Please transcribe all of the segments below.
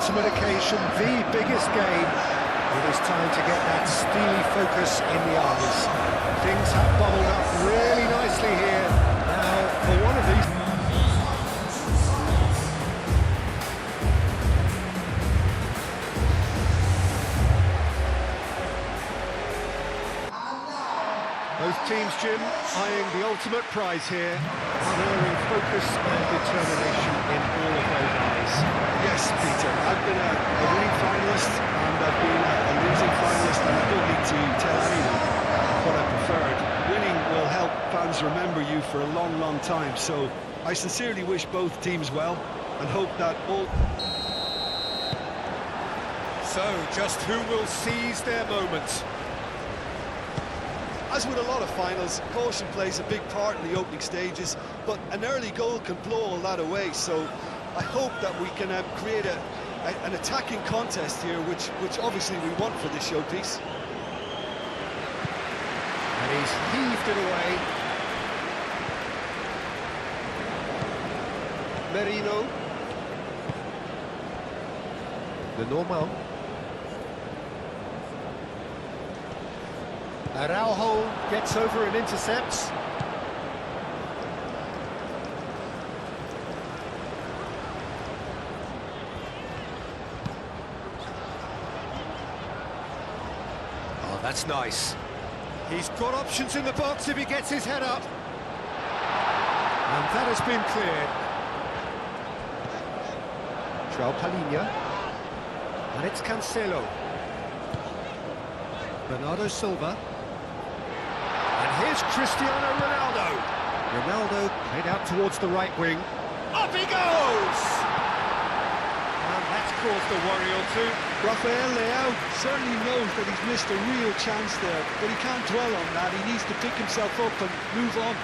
ultimate occasion, the biggest game. It is time to get that steely focus in the eyes. Things have bubbled up really nicely here. Now, for one of these... Both teams, Jim, eyeing the ultimate prize here, unerring focus and determination in all of those eyes. Yes, Peter, I've been a winning finalist and I've been a losing finalist, and I don't need to tell anyone what I preferred. Winning will help fans remember you for a long, long time, so I sincerely wish both teams well and hope that all... So, just who will seize their moment? As with a lot of finals, caution plays a big part in the opening stages, but an early goal can blow all that away, so I hope that we can create an attacking contest here, which obviously we want for this showpiece. And he's heaved it away. Merino. The Normal. Araujo gets over and intercepts. Oh, that's nice. He's got options in the box if he gets his head up. And that has been cleared. João Palhinha. And it's Cancelo. Bernardo Silva. And here's Cristiano Ronaldo. Ronaldo played out towards the right wing. Up he goes! And that's caused a worry or two. Rafael Leao certainly knows that he's missed a real chance there, but he can't dwell on that. He needs to pick himself up and move on.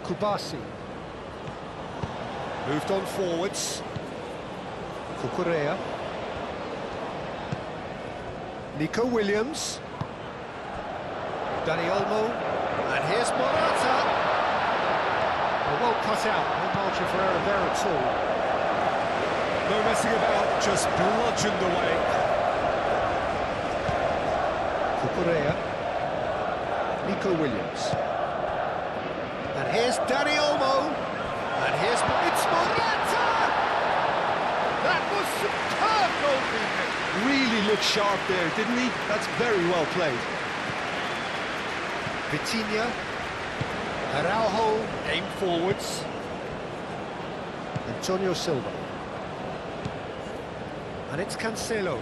Kubasi. Moved on forwards. Cucurella. Nico Williams. Dani Olmo. And here's Morata. Well cut out. No margin for error there at all. No messing about, just bludgeoned away. Cucurella. Nico Williams. And here's Dani Olmo. And here's... It's Morata! That was superb goalkeeping. Really looked sharp there, didn't he? That's very well played. Vitinha. Araujo. Aim forwards. Antonio Silva. And it's Cancelo.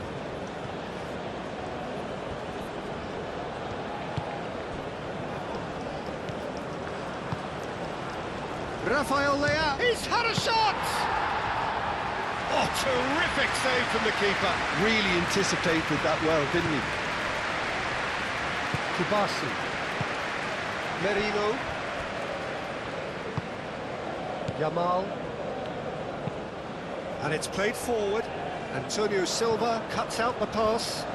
Rafael Leao, he's had a shot! Oh, terrific save from the keeper. Really anticipated that well, didn't he? Kubasi. Merino. Yamal. And it's played forward. Antonio Silva cuts out the pass.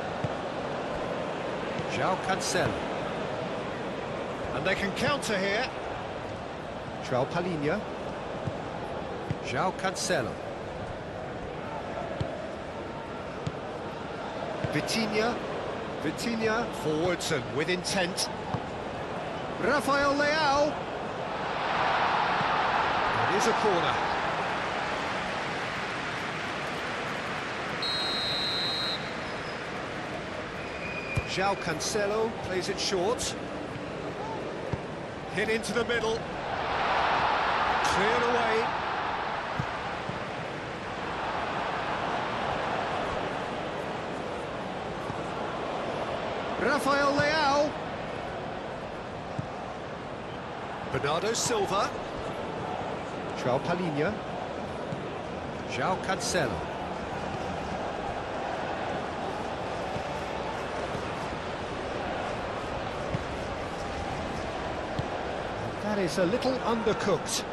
João Cancelo. And they can counter here. João Palhinha. João Cancelo. Vitinha. Vitinha forwards and with intent. Rafael Leao. It is a corner. João Cancelo plays it short. Hit into the middle. Cleared away. Rafael Leao. Bernardo Silva. João Palhinha. João Cancelo. That is a little undercooked.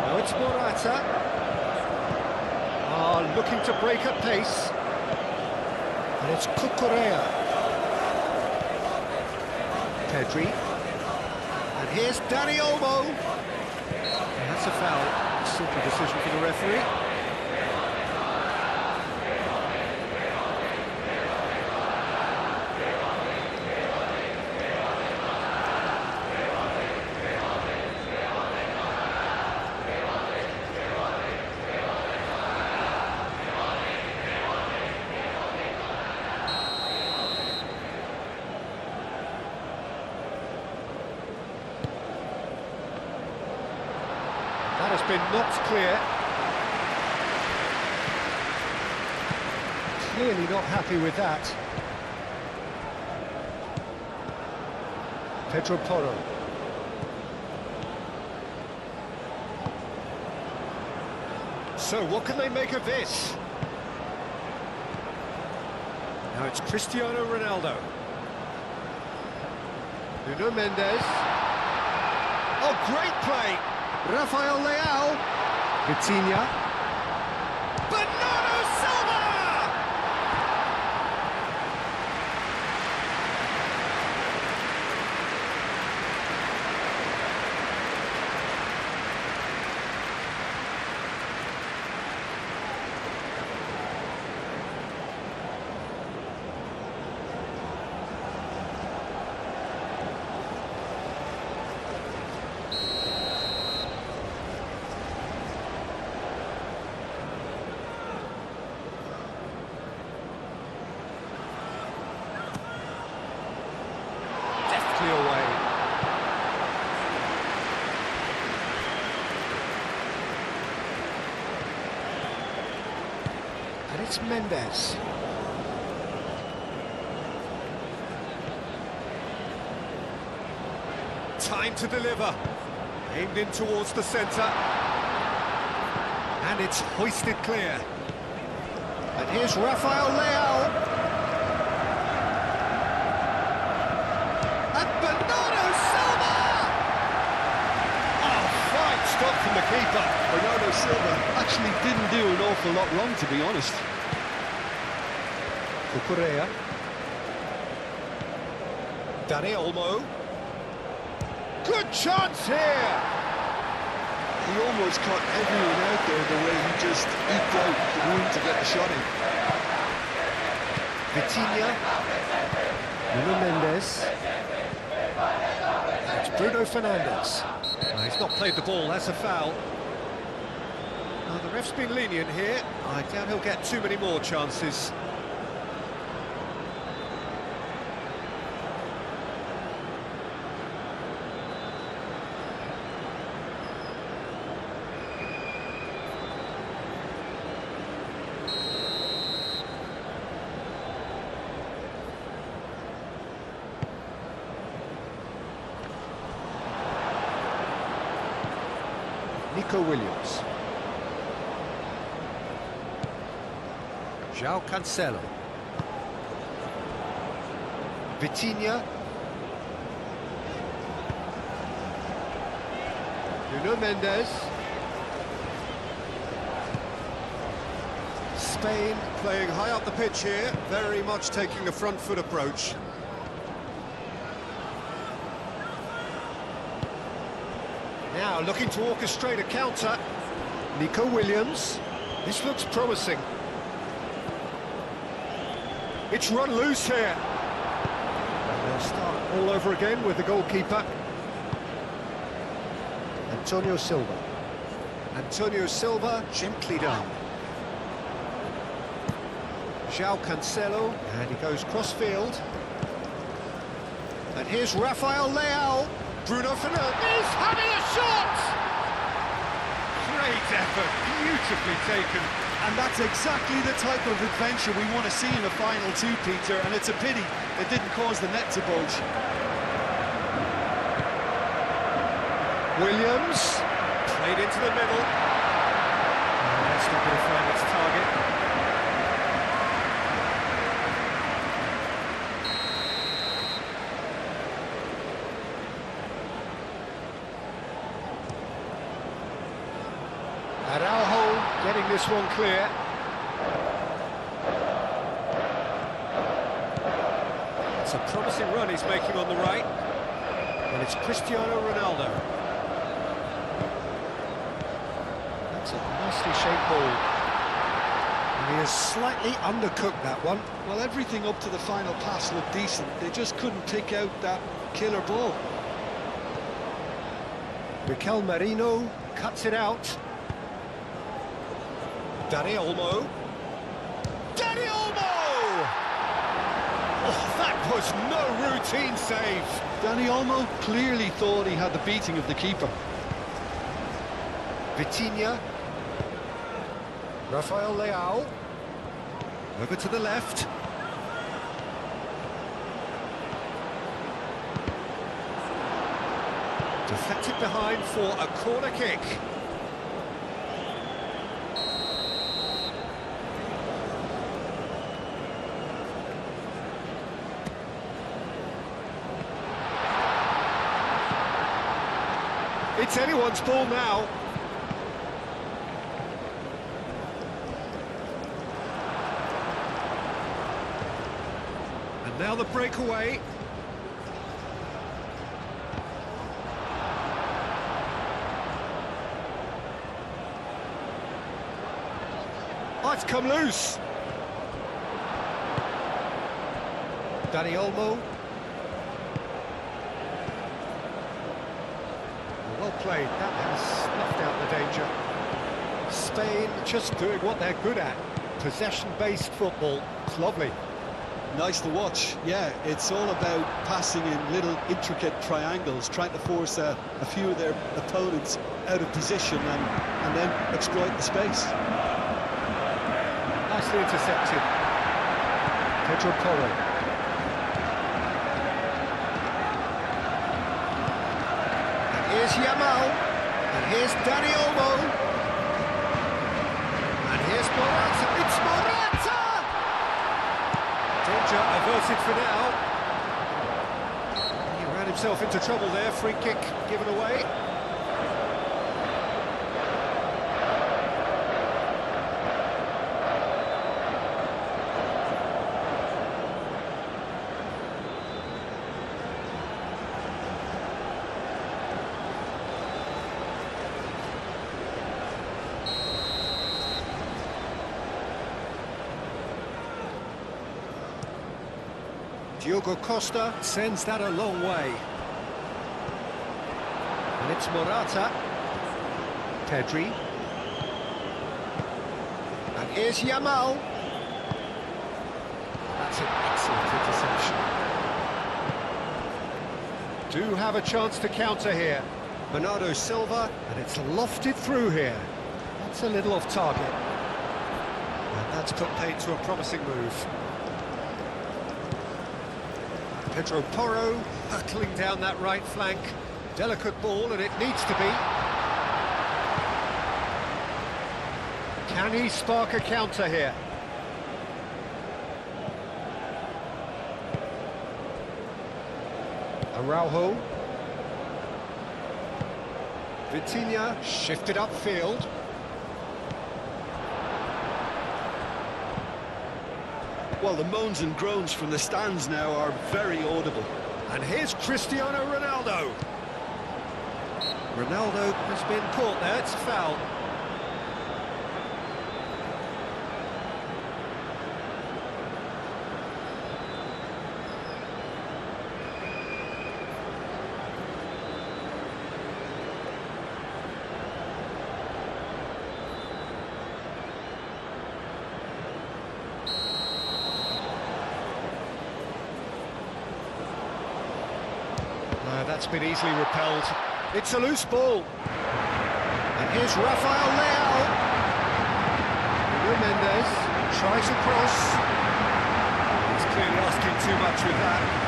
Now it's Morata. batter. Looking to break at pace. And it's Cucurella. Pedri. And here's Dani Olmo. And that's a foul. Simple decision for the referee. That has been knocked clear. Clearly not happy with that. Pedro Porro. So what can they make of this? Now it's Cristiano Ronaldo. Nuno Mendes. Oh, great play! Rafael Leao. Vitinha. Bernardo Silva! Away. And it's Mendes. Time to deliver. Aimed in towards the centre. And it's hoisted clear. And here's Rafael Leao. Stop from the keeper. Bernardo Silva actually didn't do an awful lot wrong, to be honest. Cucurella. Dani Olmo. Good chance here! He almost caught everyone out there the way he just eked out the room to get the shot in. Vitinha. Nuno Mendes. It's Bruno Fernandes. He's not played the ball, that's a foul. Now, the ref's been lenient here. I doubt he'll get too many more chances. Nico Williams. João Cancelo. Vitinha. Nuno Mendes. Spain playing high up the pitch here, very much taking the front foot approach. Now looking to orchestrate a counter. Nico Williams. This looks promising. It's run loose here. And they'll start all over again with the goalkeeper. Antonio Silva. Antonio Silva, gently done. João Cancelo, and he goes cross-field. And here's Rafael Leao. Bruno Fernandes having a shot! Great effort, beautifully taken. And that's exactly the type of adventure we want to see in the final two, Peter, and it's a pity it didn't cause the net to bulge. Williams, played into the middle. That's not going to find its target. Araujo getting this one clear. It's a promising run he's making on the right. And it's Cristiano Ronaldo. That's a nicely shaped ball. And he has slightly undercooked that one. Well, everything up to the final pass looked decent. They just couldn't pick out that killer ball. Mikel Merino cuts it out. Dani Olmo. Dani Olmo! Oh, that was no routine save. Dani Olmo clearly thought he had the beating of the keeper. Vitinha. Rafael Leao. Over to the left. Deflected behind for a corner kick. It's anyone's ball now. And now the breakaway. Oh, it's come loose. Dani Olmo. Well played, that has snuffed out the danger. Spain just doing what they're good at. Possession-based football, it's lovely. Nice to watch, yeah. It's all about passing in little intricate triangles, trying to force a few of their opponents out of position and then exploit the space. Nicely intercepted. Pedro Porro. Here's Yamal, and here's Dani Olmo, and here's Morata. It's Morata! Danger averted for now. He ran himself into trouble there. Free kick given away. Diogo Costa sends that a long way. And it's Morata. Pedri. And here's Yamal. That's an excellent interception. Do have a chance to counter here. Bernardo Silva, and it's lofted through here. That's a little off target. And that's put paid to a promising move. Pedro Porro hurtling down that right flank. Delicate ball, and it needs to be. Can he spark a counter here? Araujo. Vitinha shifted upfield. Well, the moans and groans from the stands now are very audible. And here's Cristiano Ronaldo. Ronaldo has been caught there, it's a foul. That's been easily repelled. It's a loose ball. And here's Rafael Leao. Mendes tries a cross. He's clearly asking too much with that.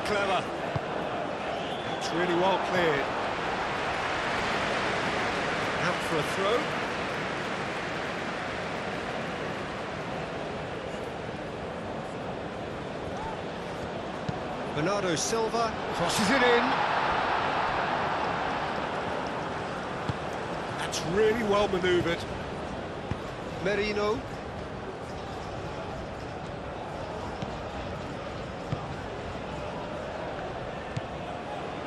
Clever. It's really well cleared. for a throw. Bernardo Silva crosses it in. That's really well manoeuvred. Merino.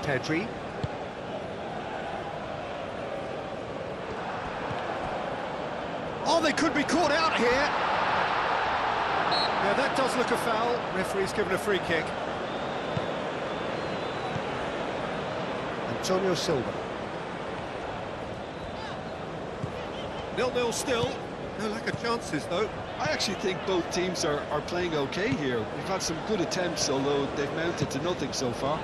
Pedri. Oh, they could be caught out here. Yeah, that does look a foul. Referee's given a free kick. Antonio Silva. 0-0 still. No lack of chances, though. I actually think both teams are playing okay here. We've had some good attempts, although they've mounted to nothing so far.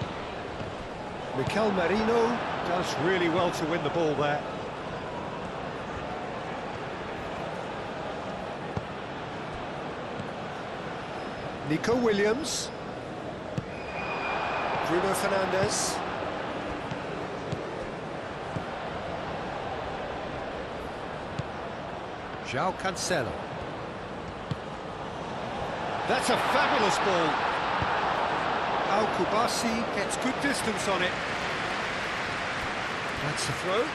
Mikel Merino does really well to win the ball there. Nico Williams. Bruno Fernandes. João Cancelo. That's a fabulous ball. Al Kubasi gets good distance on it. That's the throw.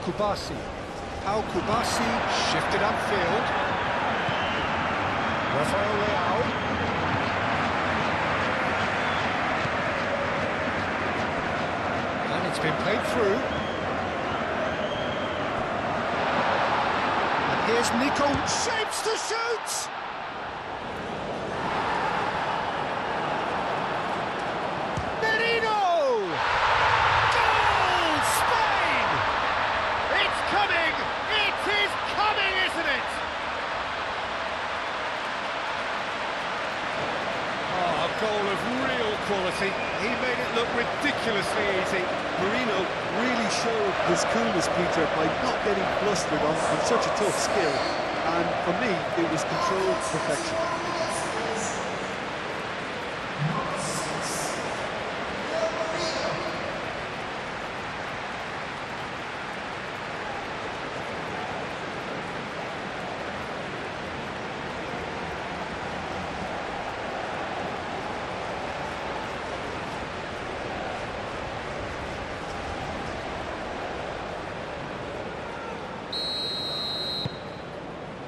Kubasi. Al Kubasi shifted upfield. Rafael Leao. And it's been played through. And here's Nico. Shapes to shoot! Merino! Goal! Spain! It's coming! It is coming, isn't it? Oh, a goal of real quality. He made it look ridiculously easy. Marino really showed his coolness, Peter, by not getting flustered on such a tough skill. And for me, it was controlled perfection.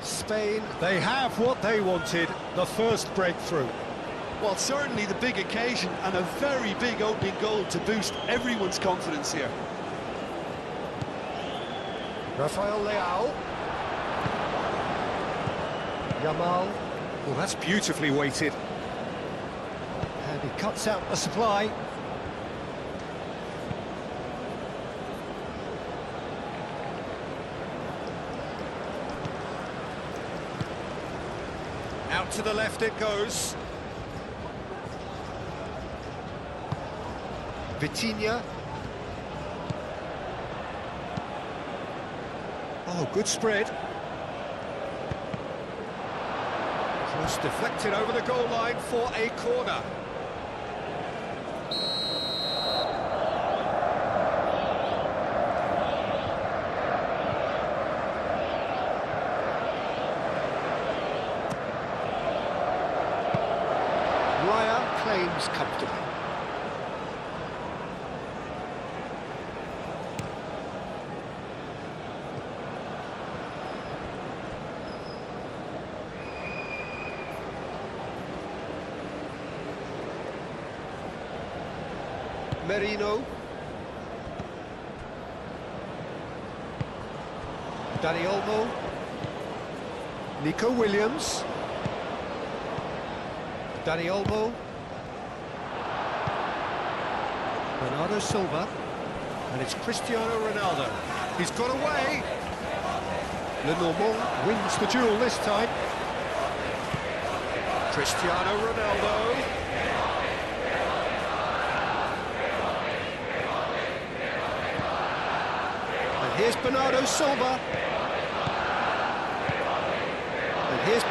Spain, they have what they wanted, the first breakthrough. Well, certainly the big occasion and a very big opening goal to boost everyone's confidence here. Rafael Leao. Yamal. Well, that's beautifully weighted. And he cuts out the supply. Out to the left it goes. Vitinha. Oh, good spread. Cross deflected over the goal line for a corner. Claims comfortably. Merino. Dani Olmo. Nico Williams. Dani Olmo. Bernardo Silva, and it's Cristiano Ronaldo. He's got away. Lenormand wins the duel this time. Cristiano Ronaldo. And here's Bernardo Silva. And here's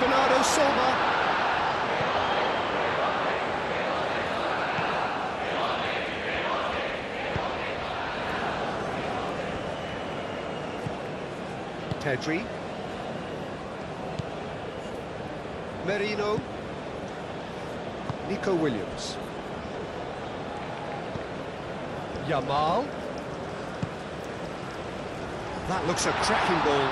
Pedri. Merino. Nico Williams. Yamal. That looks a cracking ball.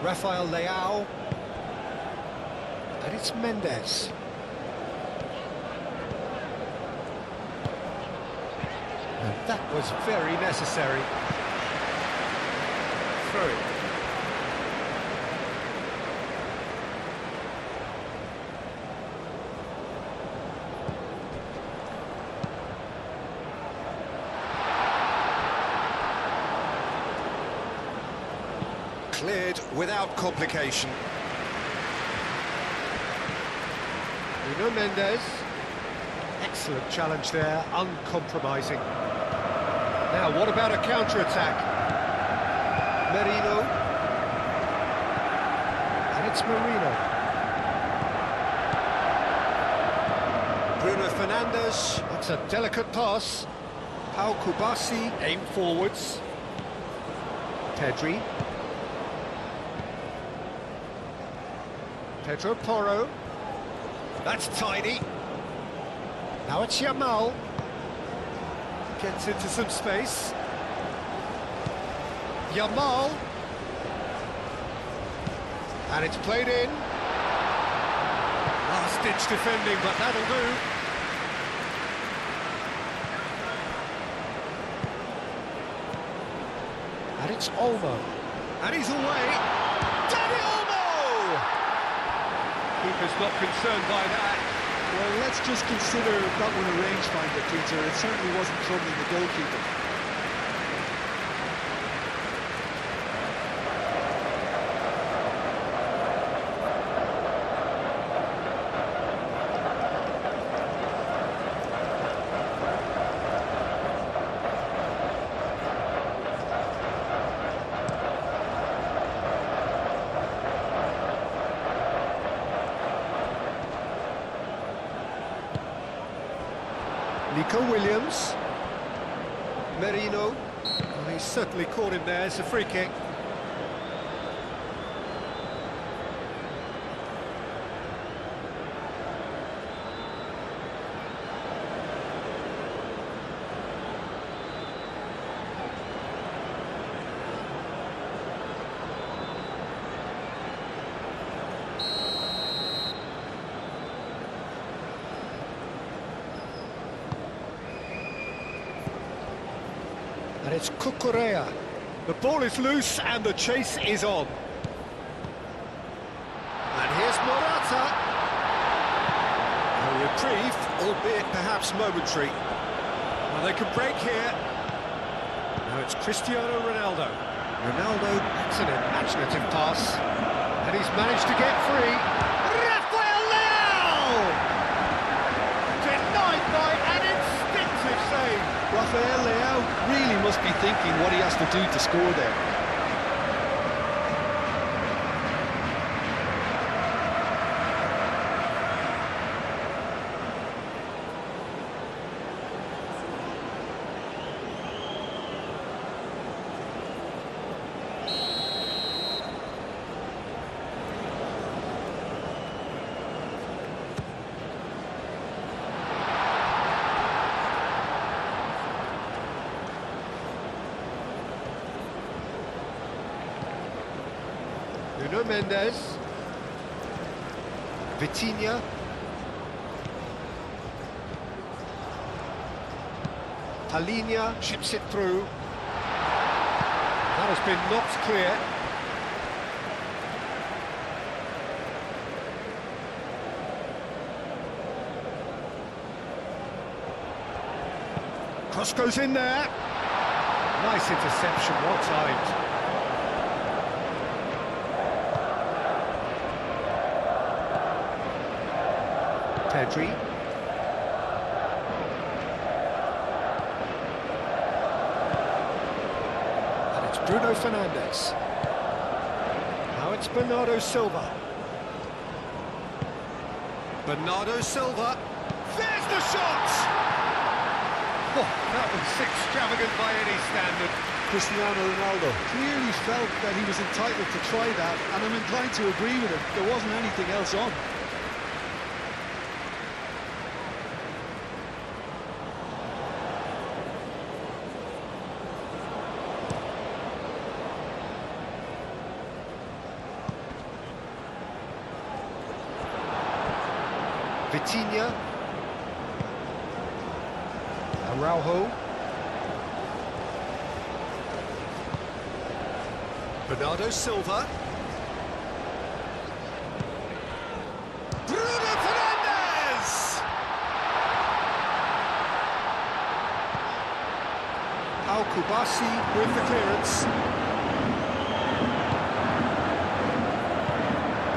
Rafael Leao. And it's Mendes. And that was very necessary. Through. Cleared without complication. Nuno Mendes. Excellent challenge there, uncompromising. Now, what about a counter-attack? Merino. And it's Merino. Bruno Fernandes. That's a delicate pass. Pau Kubasi. Aim forwards. Pedri. Pedro Porro. That's tidy. Now it's Yamal. Gets into some space. Yamal. And it's played in. Last-ditch defending, but that'll do. And it's Olmo. And he's away. Danny Olmo! Keeper's not concerned by that. Well, let's just consider that one a rangefinder, Peter. It certainly wasn't troubling the goalkeeper. Nico Williams. Merino. Well, he certainly caught him there. It's a free kick. And it's Cucurella. The ball is loose and the chase is on. And here's Morata. A reprieve, albeit perhaps momentary. Well, they can break here. Now it's Cristiano Ronaldo. Ronaldo, that's an imaginative pass. And he's managed to get free. Rafael Leao! Denied by an instinctive save. Rafael Leao really must be thinking what he has to do to score there. Nuno Mendes. Vitinha. Palhinha chips it through. That has been knocked clear. Cross goes in there. Nice interception, well timed. Pedri. And it's Bruno Fernandes. Now it's Bernardo Silva. Bernardo Silva. There's the shot! Oh, that was extravagant by any standard. Cristiano Ronaldo clearly felt that he was entitled to try that, and I'm inclined to agree with him. There wasn't anything else on. Vitinha. Araujo. Bernardo Silva. Bruno Fernandes! Al-Kubasi with the clearance.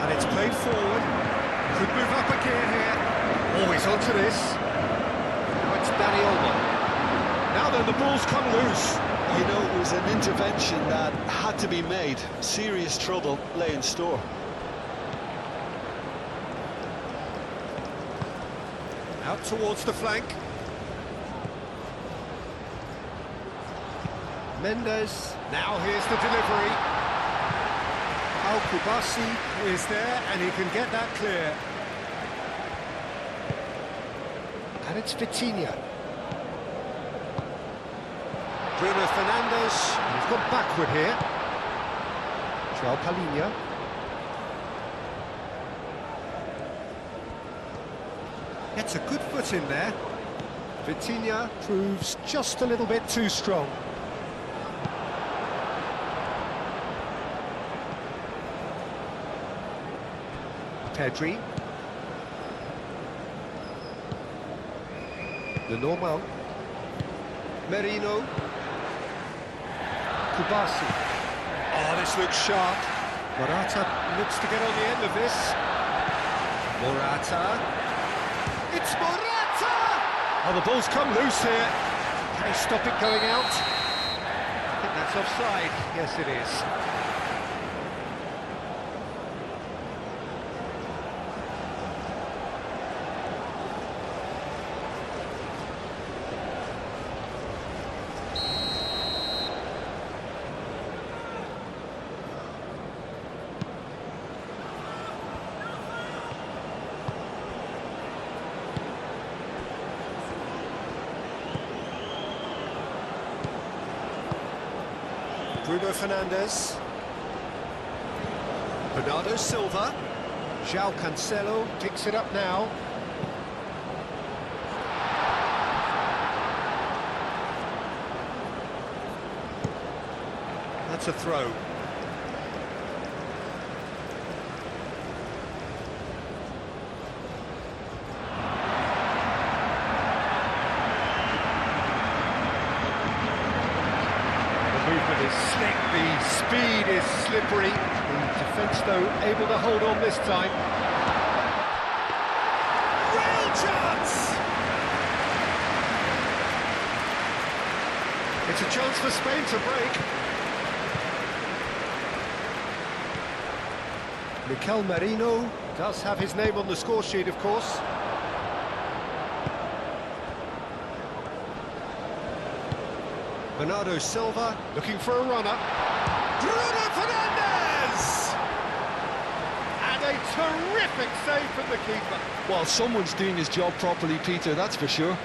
And it's played forward. Could move up again here. Always onto this. Now it's Danny Olmo. Now then, the ball's come loose. You know, it was an intervention that had to be made. Serious trouble lay in store. Out towards the flank. Mendes. Now here's the delivery. Al-Kubasi is there, and he can get that clear. And it's Vitinha. Bruno Fernandes, he's gone backward here. João Palhinha. Gets a good foot in there. Vitinha proves just a little bit too strong. Pedri. The normal. Merino. Kubasi. Oh, this looks sharp. Morata looks to get on the end of this. Morata. It's Morata! Oh, the ball's come loose here. Can he stop it going out? I think that's offside. Yes, it is. Bruno Fernandes. Bernardo Silva. João Cancelo picks it up now. That's a throw. Is slick, the speed is slippery. The defence, though, able to hold on this time. Real chance! It's a chance for Spain to break. Mikel Merino does have his name on the score sheet, of course. Bernardo Silva looking for a runner. Bruno Fernandes! And a terrific save from the keeper. Well, someone's doing his job properly, Peter, that's for sure.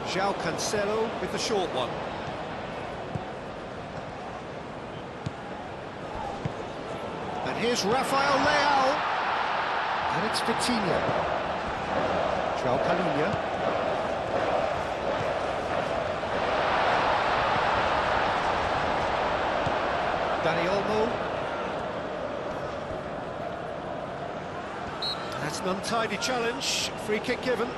João Cancelo with the short one. And here's Rafael Leao. And it's Vitinha. João Palhinha. Danny Olmo. That's an untidy challenge. Free kick given.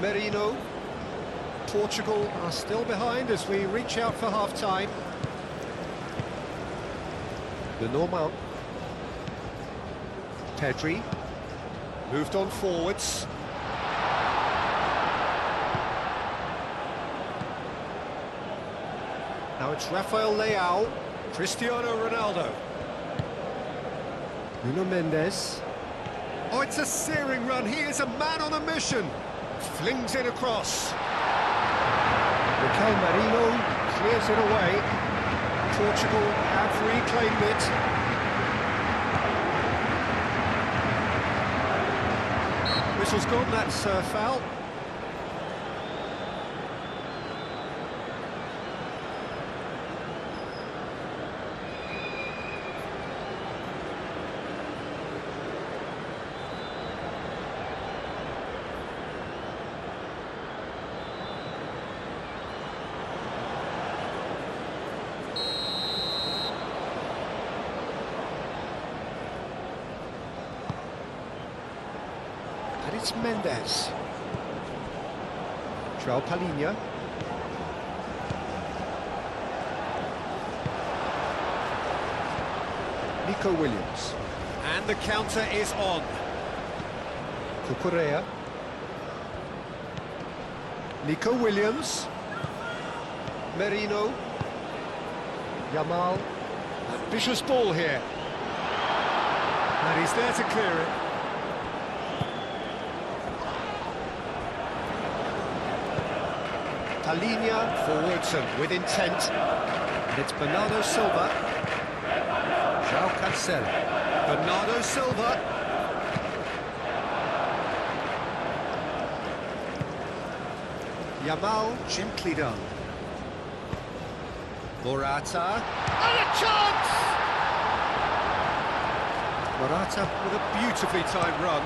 Merino. Portugal are still behind as we reach out for half-time. Lenormand. Pedri. Moved on forwards. Now it's Rafael Leao. Cristiano Ronaldo. Nuno Mendes. Oh, it's a searing run. He is a man on a mission. Flings it across. Mikel Merino clears it away. Portugal have reclaimed it. Whistle's gone, that's a foul. And it's Mendes. João Palhinha. Nico Williams. And the counter is on. Cucurella. Nico Williams. Merino. Yamal. Ambitious ball here. And he's there to clear it. Palhinha forwards and with intent. And it's Bernardo Silva. João Cancelo. Bernardo Silva. Yamal gently done. Morata. And a chance! Morata with a beautifully timed run.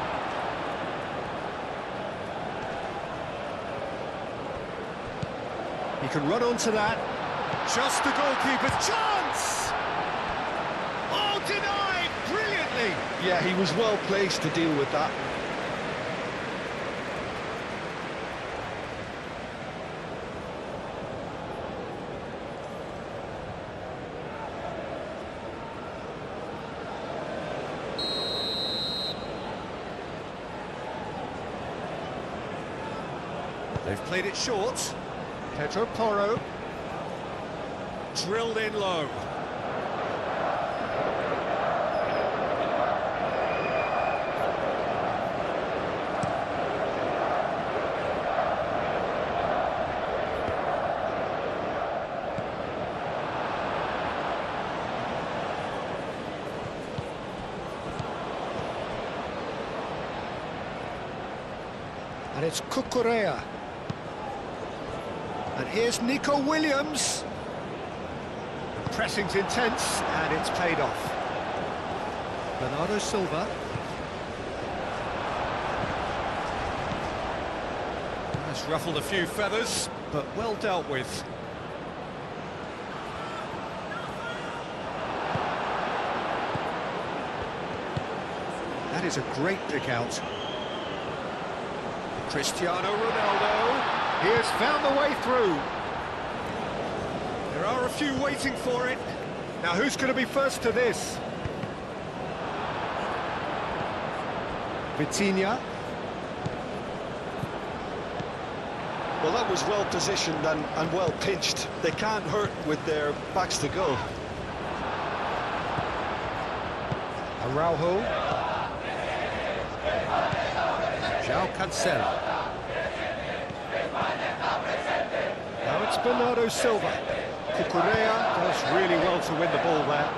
He can run onto that. Just the goalkeeper's chance! Oh, denied brilliantly! Yeah, he was well placed to deal with that. They've played it short. Pedro Porro. Drilled in low. And it's Cucurella. And here's Nico Williams. The pressing's intense, and it's paid off. Bernardo Silva. That's ruffled a few feathers, but well dealt with. That is a great pick out. Cristiano Ronaldo. He has found the way through. There are a few waiting for it. Now who's going to be first to this? Vitinha. Well, that was well positioned and well pinched. They can't hurt with their backs to goal. Araujo. João Cancelo. Now it's Bernardo Silva. Cucurella does really well to win the ball there.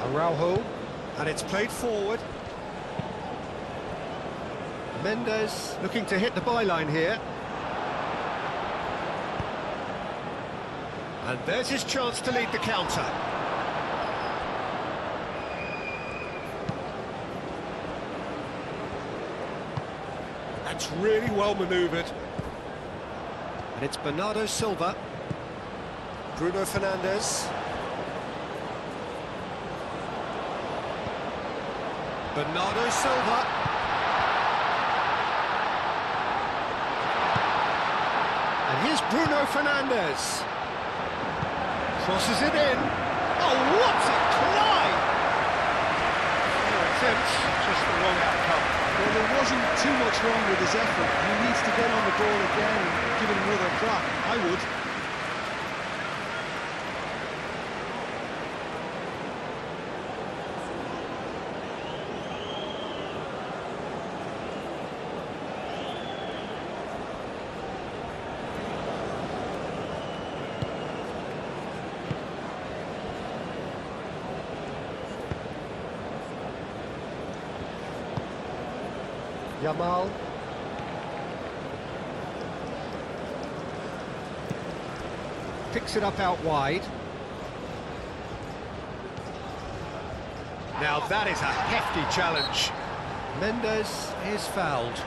Araujo, and it's played forward. Mendes looking to hit the byline here. And there's his chance to lead the counter. That's really well manoeuvred. And it's Bernardo Silva. Bruno Fernandes. Bernardo Silva. And here's Bruno Fernandes. Crosses it in. Oh, what a climb! Attempt, just the wrong outcome. Well, there wasn't too much wrong with his effort. He needs to get on the ball again and give it another crack. I would. Yamal. Picks it up out wide. Now that is a hefty challenge. Mendes is fouled.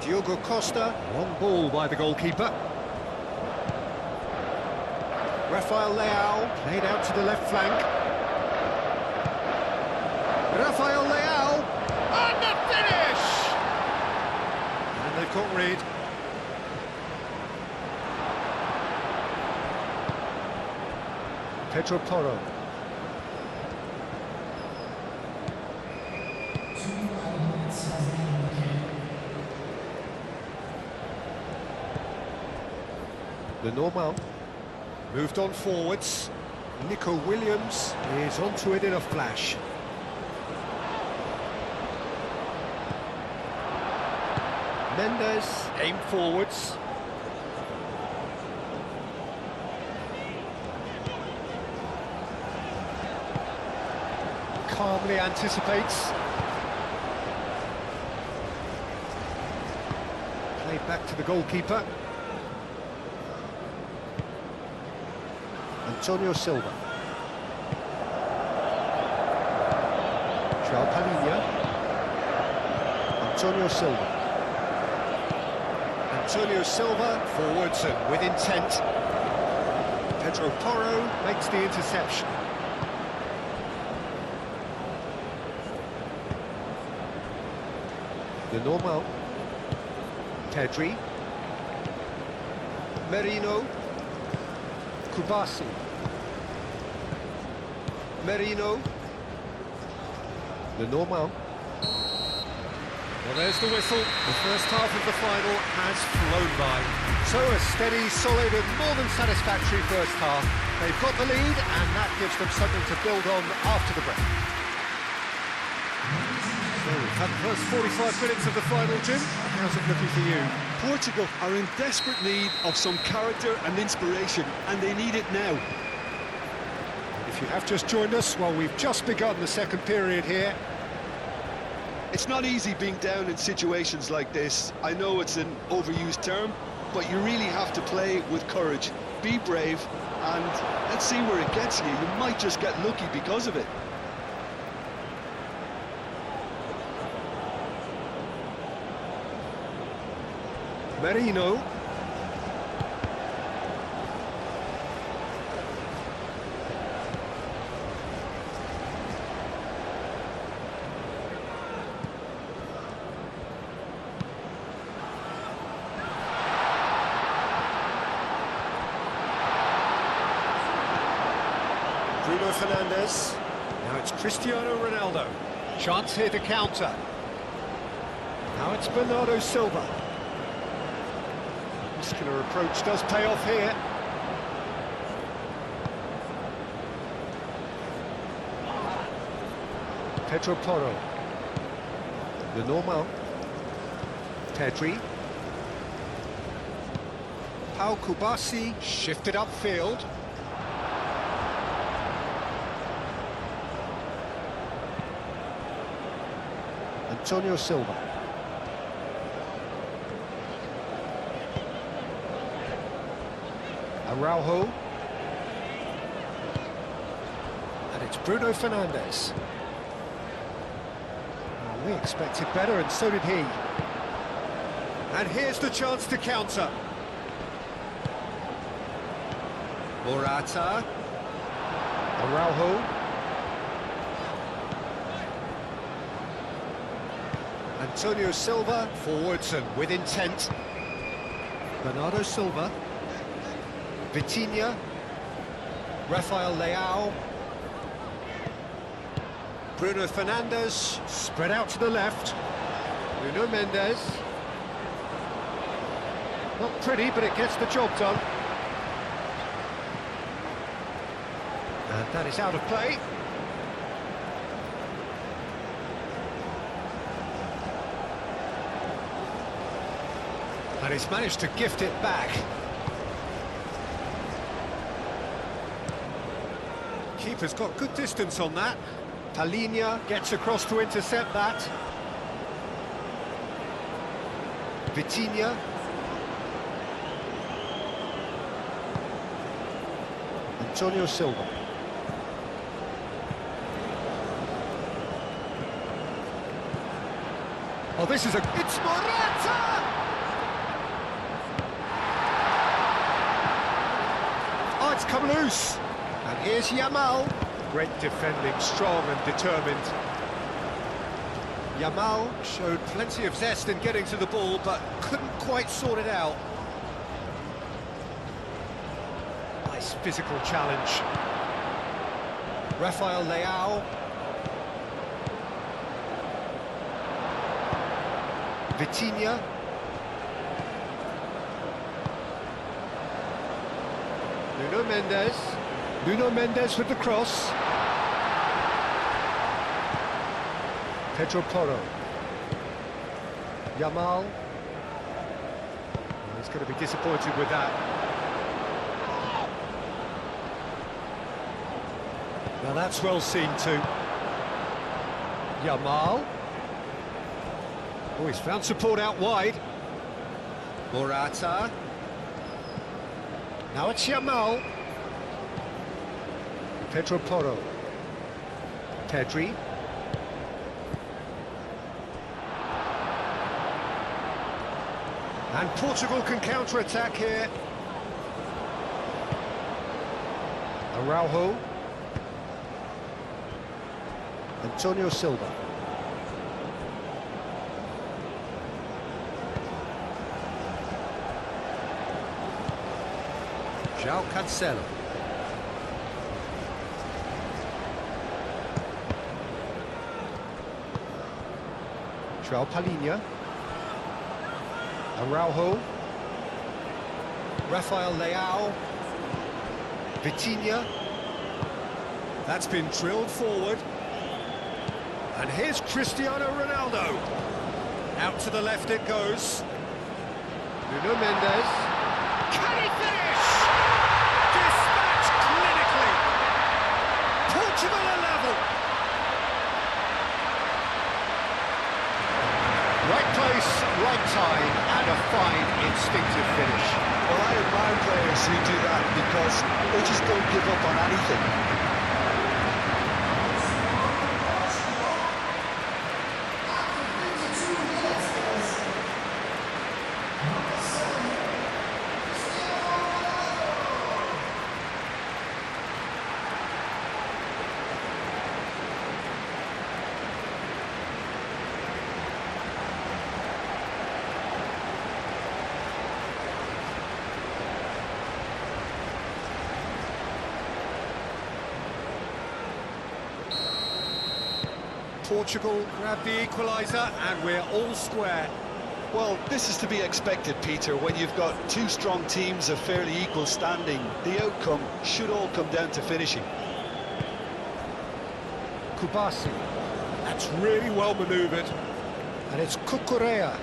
Diogo Costa, long ball by the goalkeeper. Rafael Leao, played out to the left flank. Rafael Leao, and the finish! And they've caught Reed. Pedro Porro. The normal moved on forwards. Nico Williams is onto it in a flash. Mendes aimed forwards. Calmly anticipates. Played back to the goalkeeper. Antonio Silva. João Palhinha. Antonio Silva. Antonio Silva forwards and with intent. Pedro Porro makes the interception. The normal. Pedri. Merino. Kubasi. Merino. The normal. Well, there's the whistle. The first half of the final has flown by. So a steady, solid and more than satisfactory first half. They've got the lead and that gives them something to build on after the break. So we've had the first 45 minutes of the final, Jim. How's it looking for you? Portugal are in desperate need of some character and inspiration, and they need it now. If you have just joined us, well, we've just begun the second period here. It's not easy being down in situations like this. I know it's an overused term, but you really have to play with courage. Be brave, and let's see where it gets you. You might just get lucky because of it. Merino. Bruno Fernandes. Now it's Cristiano Ronaldo. Chance here to counter. Now it's Bernardo Silva. Muscular approach does pay off here. Pedro Porro. The normal. Pedri. Pau Kubasi shifted upfield. Antonio Silva. Araujo. And it's Bruno Fernandes. Well, we expected better, and so did he. And here's the chance to counter. Morata. Araujo. Antonio Silva, forwards and with intent. Bernardo Silva. Vitinha. Rafael Leao. Bruno Fernandes, spread out to the left. Nuno Mendes. Not pretty, but it gets the job done. And that is out of play. And he's managed to gift it back. Keeper's got good distance on that. Palhinha gets across to intercept that. Vitinha. Antonio Silva. Oh, this is it's Morata! Oh, it's come loose. And here's Yamal. Great defending, strong and determined. Yamal showed plenty of zest in getting to the ball, but couldn't quite sort it out. Nice physical challenge. Rafael Leao. Vitinha. Nuno Mendes. Nuno Mendes with the cross. Pedro Porro. Yamal. He's going to be disappointed with that. Now that's well seen too. Yamal. Oh, he's found support out wide. Morata. Now it's Yamal. Pedro Porro. Pedri. And Portugal can counter-attack here. Araujo. Antonio Silva. João Cancelo. João Palhinha. Araujo. Rafael Leao. Vitinha. That's been drilled forward. And here's Cristiano Ronaldo. Out to the left it goes. Nuno Mendes. Can he finish? Dispatched clinically. Portugal are level. Right place, right time, and a fine instinctive finish. Well, I admire players who do that because they just don't give up on anything. Portugal grab the equaliser and we're all square. Well, this is to be expected, Peter, when you've got two strong teams of fairly equal standing. The outcome should all come down to finishing. Kubasi. That's really well manoeuvred. And it's Cucurella.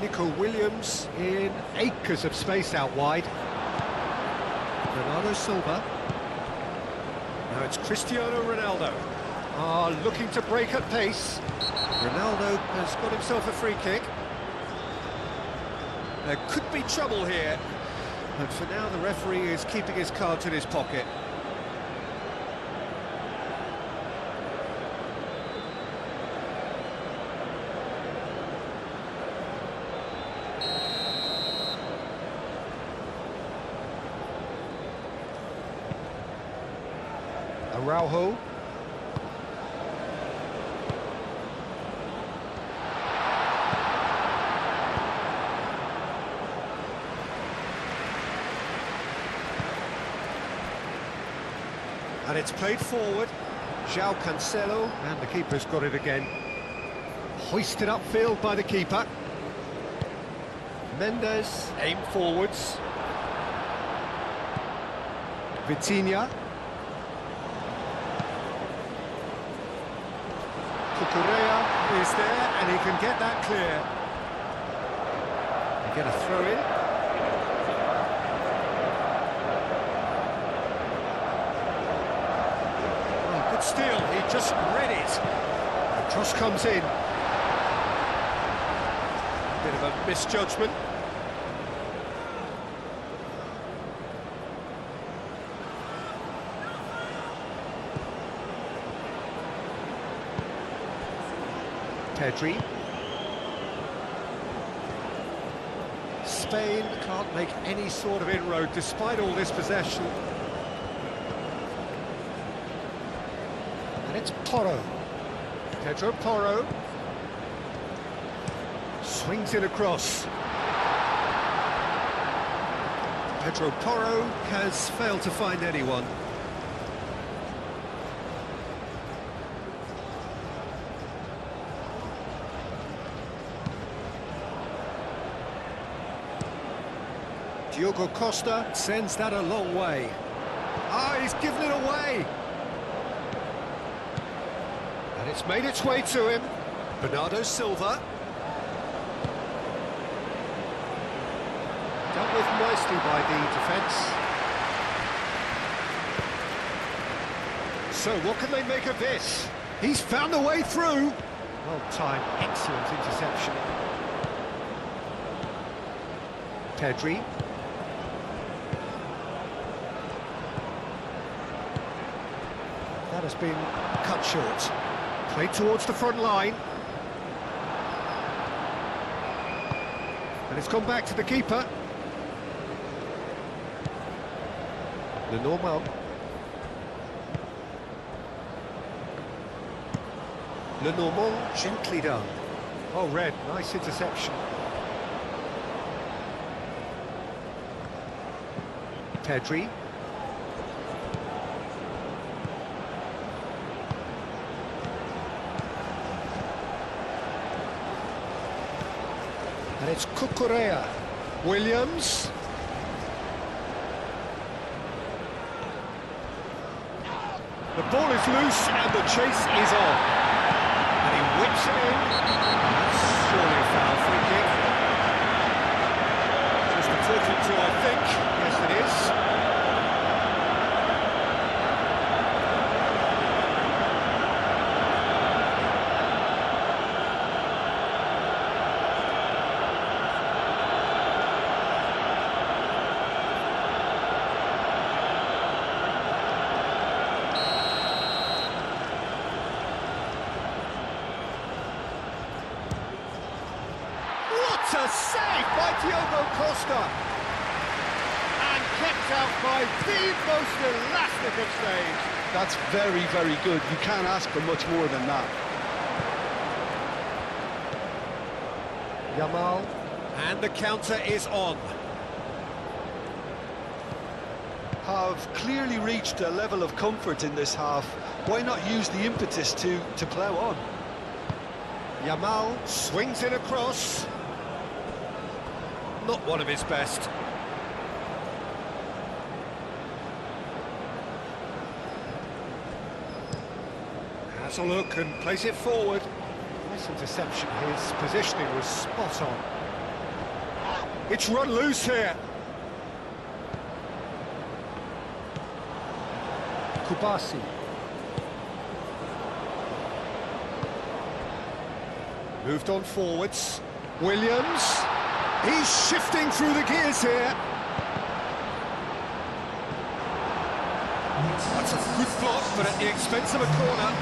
Nico Williams in acres of space out wide. Bernardo Silva. Now it's Cristiano Ronaldo. Looking to break at pace. Ronaldo has got himself a free kick. There could be trouble here. But for now, the referee is keeping his cards in his pocket. Araujo. And it's played forward. João Cancelo, and the keeper's got it again. Hoisted upfield by the keeper. Mendes, aim forwards. Vitinha. Cucurella is there, and he can get that clear. They get a throw in. Oh, good steal, he just read it. The cross comes in. A bit of a misjudgment. Pedri. Spain can't make any sort of inroad despite all this possession. And it's Porro. Pedro Porro. Swings it across. Pedro Porro has failed to find anyone. Diogo Costa sends that a long way. Ah, he's given it away. And it's made its way to him. Bernardo Silva. Dealt with nicely by the defence. So what can they make of this? He's found a way through. Well timed, excellent interception. Pedri. That has been cut short. Played towards the front line. And it's gone back to the keeper. Lenormand. Lenormand, gently done. Oh, red, nice interception. Pedri. And it's Cucurella. Williams. The ball is loose and the chase is on. And he whips it in. That's surely a foul, free kick. Just a talking to, I think. Yes, it is. What a save by Diogo Costa! And kept out by the most elastic of saves. That's very, very good. You can't ask for much more than that. Yamal, and the counter is on. Have clearly reached a level of comfort in this half. Why not use the impetus to plough on? Yamal swings it across. Not one of his best. Has a look and plays it forward. Nice interception. His positioning was spot on. It's run loose here. Kubasi. Moved on forwards. Williams. He's shifting through the gears here. That's a good block, but at the expense of a corner.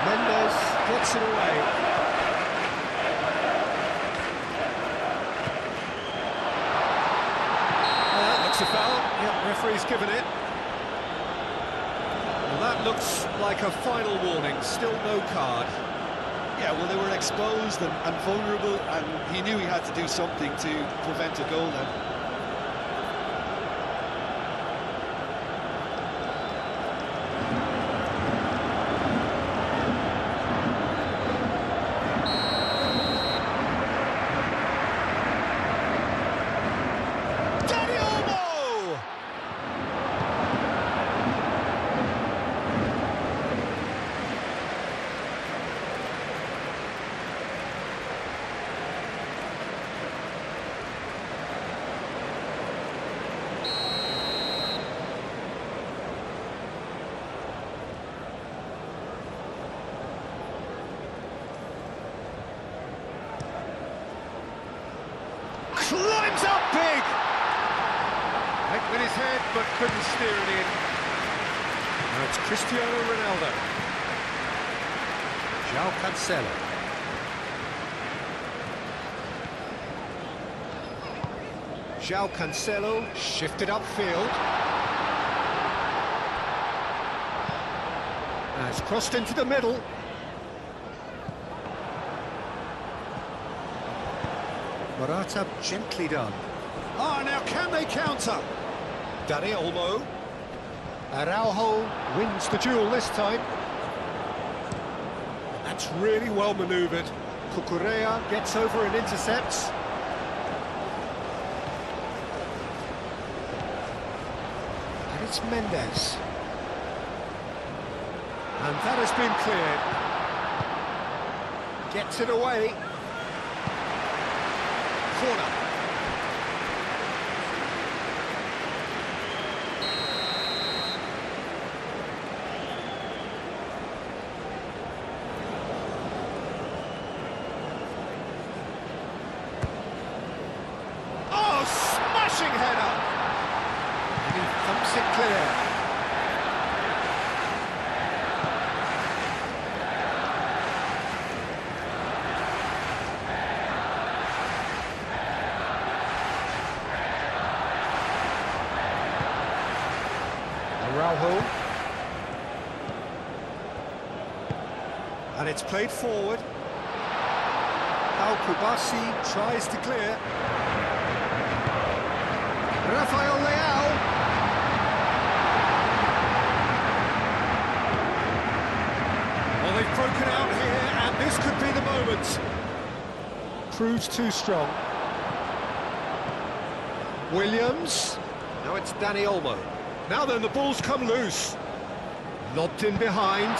Mendes gets it away. Looks a foul. Yep, referee's given it. Well, that looks like a final warning. Still no card. Yeah, well, they were exposed and vulnerable, and he knew he had to do something to prevent a goal then. Climbs up big! Went with his head, but couldn't steer it in. Now it's Cristiano Ronaldo. João Cancelo. João Cancelo shifted upfield. Has crossed into the middle. Morata gently done. Ah, now can they counter? Dani Olmo. Araujo wins the duel this time. That's really well manoeuvred. Cucurella gets over and intercepts. And it's Mendes. And that has been cleared. Gets it away. Corner. Oh, smashing header! And he thumps it clear. Araujo. And it's played forward. Al-Kubasi tries to clear. Rafael Leao. Well, they've broken out here, and this could be the moment. Proves too strong. Williams. Now it's Dani Olmo. Now then, the ball's come loose. Lobbed in behind.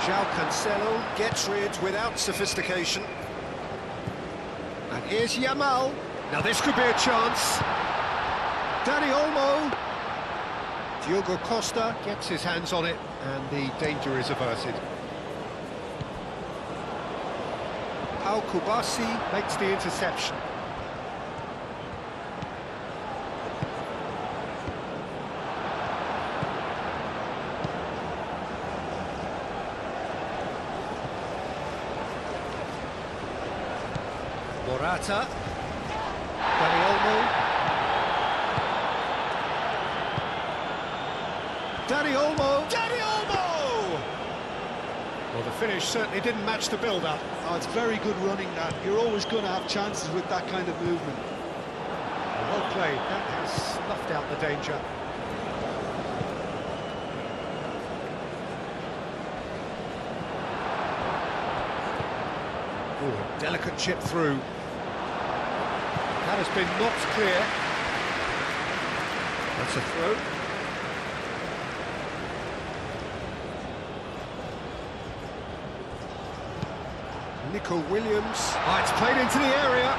João Cancelo gets rid without sophistication. And here's Yamal. Now this could be a chance. Dani Olmo. Diogo Costa gets his hands on it, and the danger is averted. Al-Kubasi makes the interception. Morata. Dani Olmo. Dani Olmo. Dani Olmo! Well, the finish certainly didn't match the build-up. Oh, it's very good running, that. You're always going to have chances with that kind of movement. Well played. That has snuffed out the danger. Ooh, a delicate chip through. That has been knocked clear. That's a throw. Nico Williams. Oh, it's played into the area.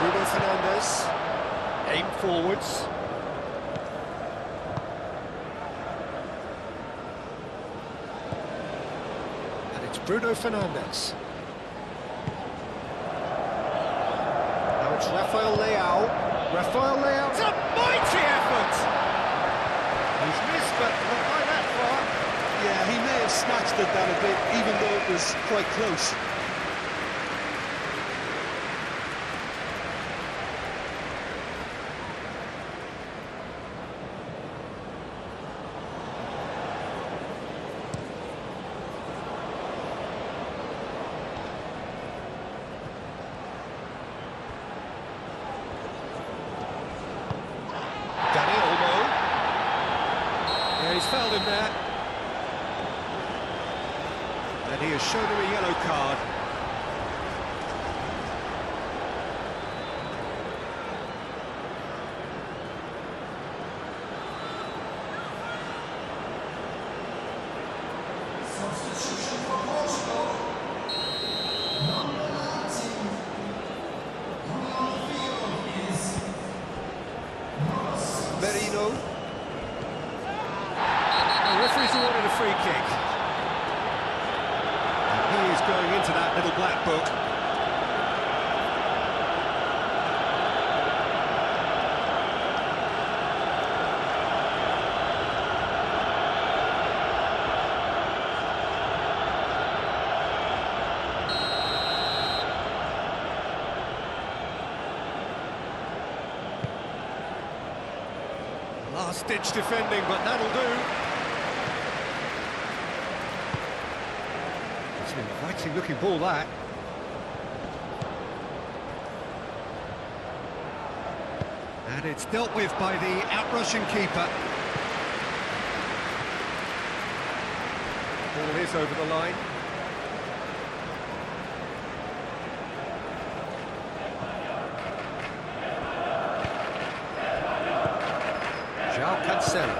Bruno Fernandes. Aim forwards. And it's Bruno Fernandes. Now it's Rafael Leao. Rafael Leao. It's a mighty effort! He's missed, but not by that far. Yeah, he may have snatched at that a bit, even though it was quite close. He's fouled him there. And he has shown him a yellow card. Substitution for Portugal. Number 19. Coming on the field is Merino. The referee's awarded a free kick. And he is going into that little black book. Last-ditch defending, but that'll do. It's an inviting-looking ball, that. And it's dealt with by the out-rushing keeper. Ball is over the line. João Cancelo.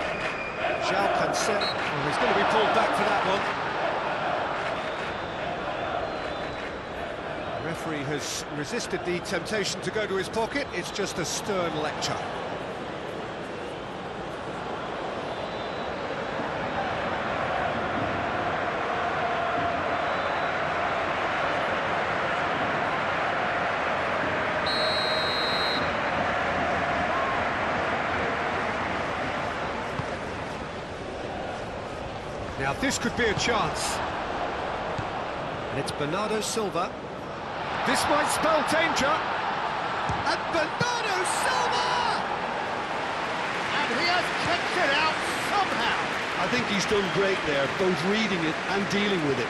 Oh, he's going to be pulled back for that one. The referee has resisted the temptation to go to his pocket. It's just a stern lecture. Now this could be a chance. And it's Bernardo Silva. This might spell danger. And Bernardo Silva! And he has kicked it out somehow. I think he's done great there, both reading it and dealing with it.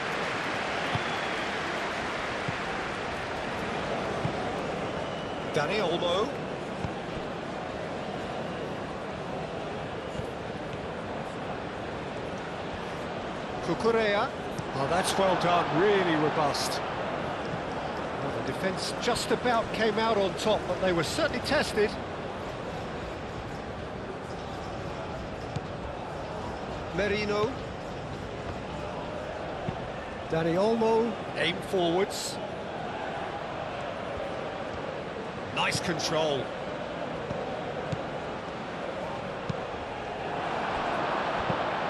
Dani Olmo. Cucurella. Oh, that's well done, really robust. Well, the defence just about came out on top, but they were certainly tested. Merino. Dani Olmo. Aim forwards. Nice control.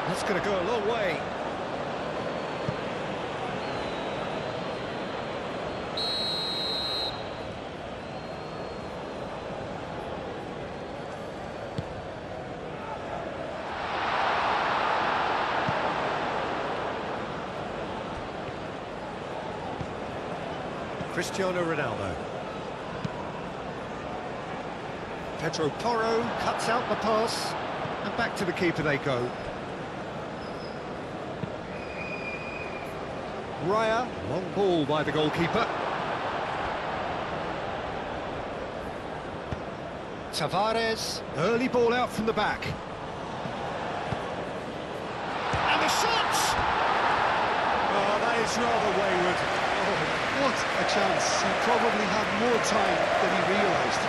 That's going to go a long way. Cristiano Ronaldo. Pedro Porro cuts out the pass, and back to the keeper they go. Raya, long ball by the goalkeeper. Tavares, early ball out from the back. And the shot! Oh, that is rather wayward. What a chance. He probably had more time than he realised.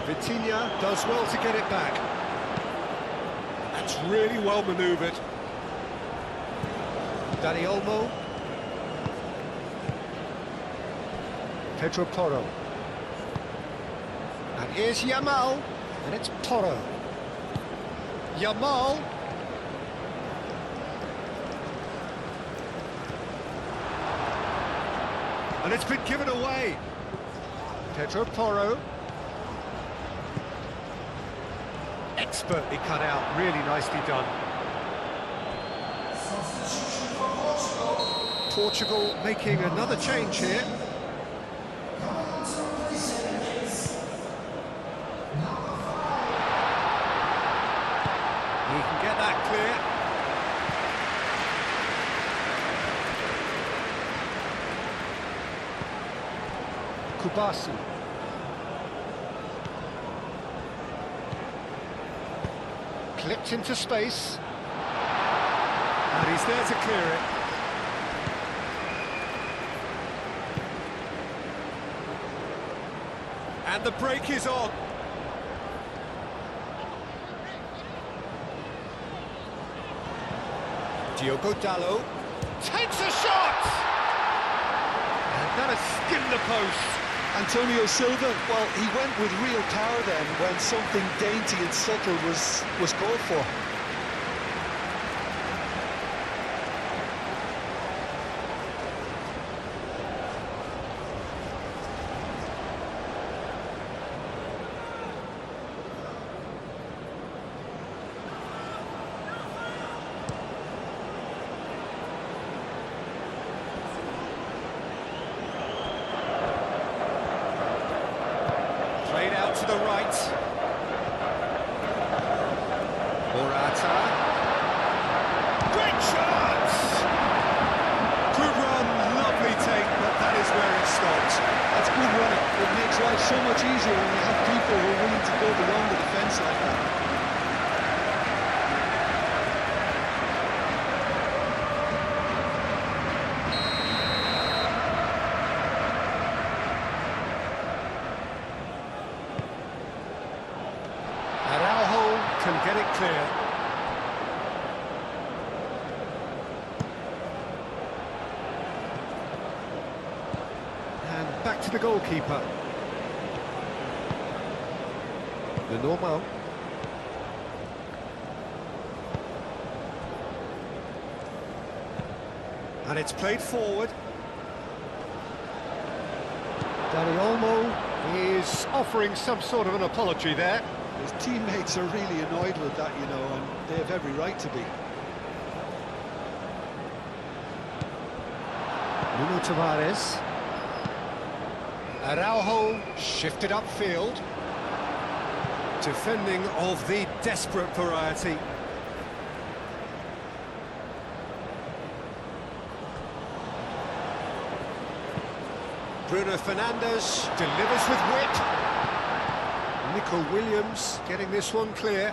Vitinha does well to get it back. That's really well manoeuvred. Dani Olmo. Pedro Porro. And here's Yamal, and it's Porro. Yamal. And it's been given away. Pedro Porro. Expertly cut out, really nicely done. Substitution for Portugal. Portugal making another change here. Coming on to replace him is number 5. He can get that clear. Kubasi. Clipped into space. And he's there to clear it. And the break is on. Diogo Dalot takes a shot! And that has skimmed the post. Antonio Silva, well, he went with real power then when something dainty and subtle was called for. Played out to the right. Morata. Great chance! Good run, lovely take, but that is where it stops. That's good running. It makes life so much easier when you have people who are willing to go beyond the defence like that. Can get it clear. And back to the goalkeeper. The normal. And it's played forward. Dani Olmo is offering some sort of an apology there. His teammates are really annoyed with that, you know, and they have every right to be. Nuno Tavares. Araujo shifted upfield. Defending of the desperate variety. Bruno Fernandes delivers with wit. Nico Williams getting this one clear.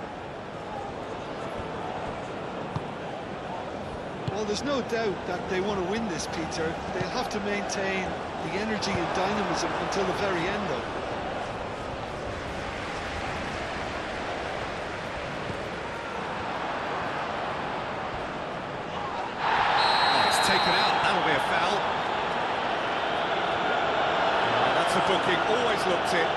Well, there's no doubt that they want to win this, Peter. They'll have to maintain the energy and dynamism until the very end, though. Oh, it's taken out. That'll be a foul. Oh, that's a booking. Always looked it.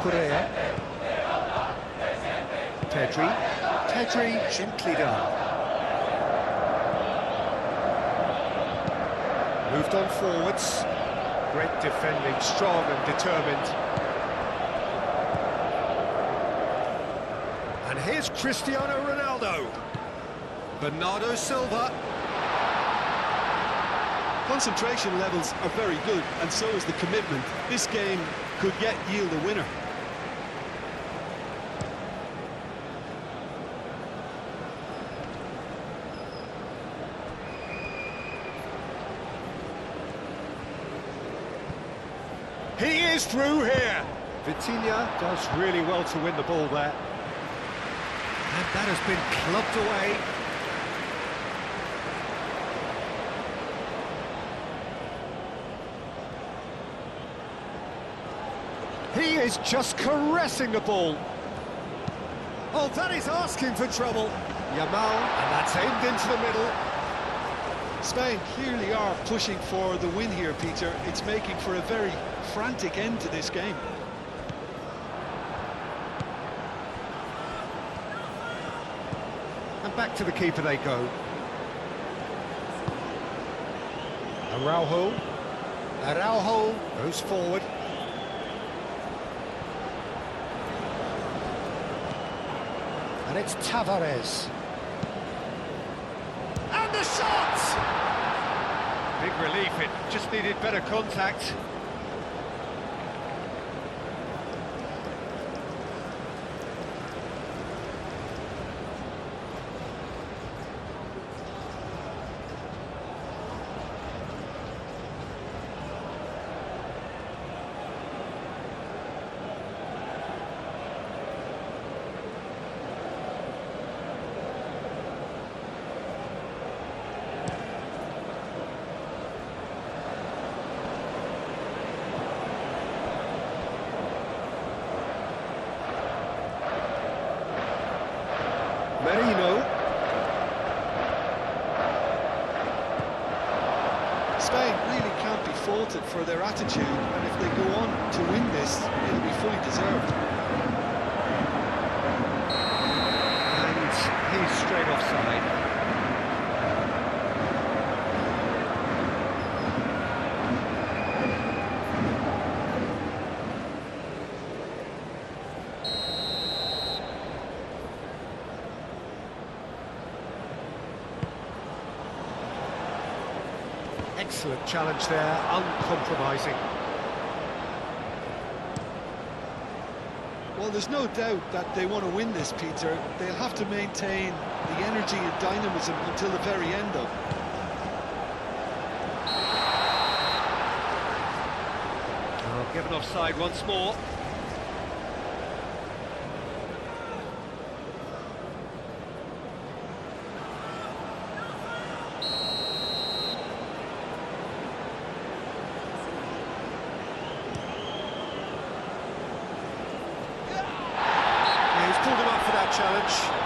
Correa. Pedri gently done. Moved on forwards. Great defending, strong and determined. And here's Cristiano Ronaldo. Bernardo Silva. Concentration levels are very good, and so is the commitment. This game could yet yield a winner. pushes through here. Vitinha does really well to win the ball there. And that has been clubbed away. He is just caressing the ball. Oh, that is asking for trouble. Yamal, and that's aimed into the middle. Spain clearly are pushing for the win here, Peter. It's making for a very frantic end to this game. And back to the keeper they go. Araujo goes forward. And it's Tavares. And the shot! Big relief, it just needed better contact. Merino. Spain really can't be faulted for their attitude, and if they go on to win this, it'll be fully deserved. And he's straight offside. Excellent challenge there, uncompromising. Well, there's no doubt that they want to win this, Peter. They'll have to maintain the energy and dynamism until the very end, though. Oh, given offside once more. Pulled him up for that challenge.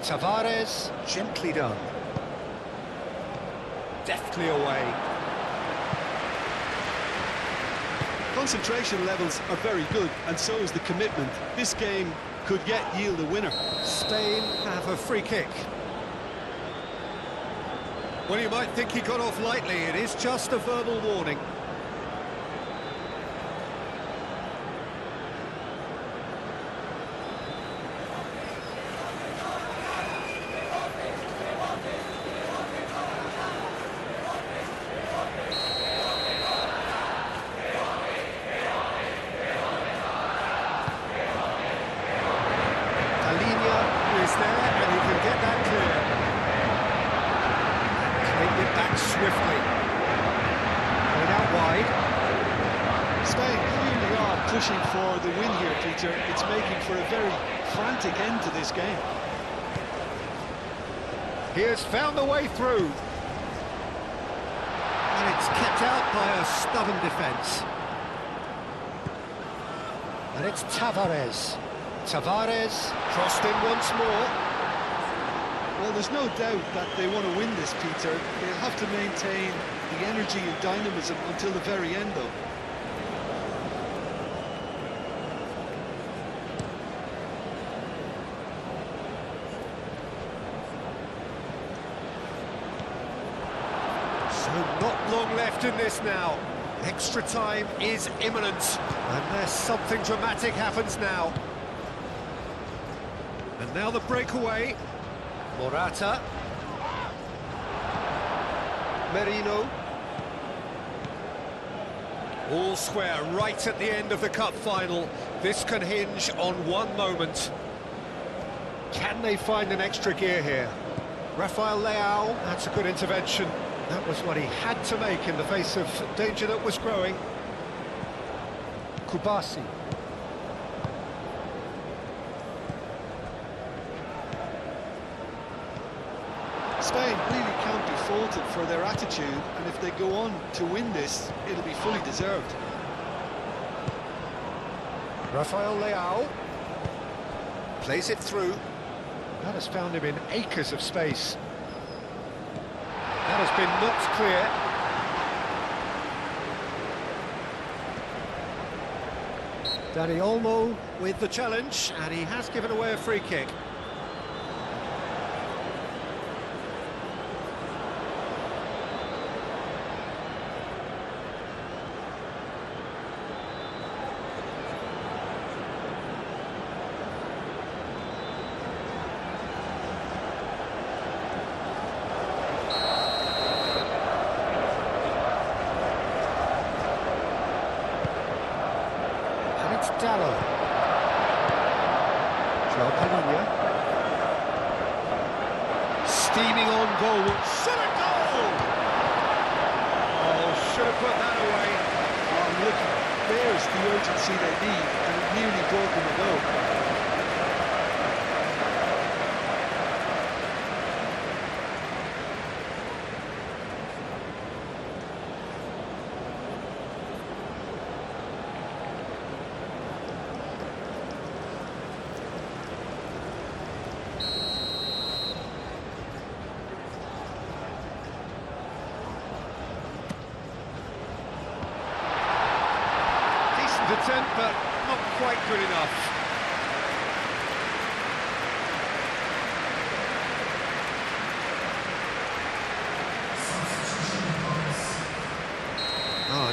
Tavares, gently done. Deftly away. Concentration levels are very good, and so is the commitment. This game could yet yield a winner. Spain have a free kick. Well, you might think he got off lightly. It is just a verbal warning. And he can get that clear. Claimed it back swiftly. Going out wide. Spain clearly are pushing for the win here, Peter. It's making for a very frantic end to this game. He has found the way through. And it's kept out by a stubborn defence. And it's Tavares. Tavares crossed in once more. Well, there's no doubt that they want to win this, Peter. They'll have to maintain the energy and dynamism until the very end, though. So not long left in this now. Extra time is imminent, unless something dramatic happens now. And now the breakaway. Morata. Merino. All square right at the end of the cup final. This can hinge on one moment. Can they find an extra gear here? Rafael Leao, that's a good intervention. That was what he had to make in the face of danger that was growing. Kubasi. Spain really can't be faulted for their attitude, and if they go on to win this, it'll be fully deserved. Rafael Leao plays it through. That has found him in acres of space. That has been knocked clear. Dani Olmo with the challenge, and he has given away a free kick. Dallo. Steaming on goal. Should have goal! Oh, should have put that away. Oh, look, there's the urgency they need, and it nearly brought them a goal. Attempt, but not quite good enough.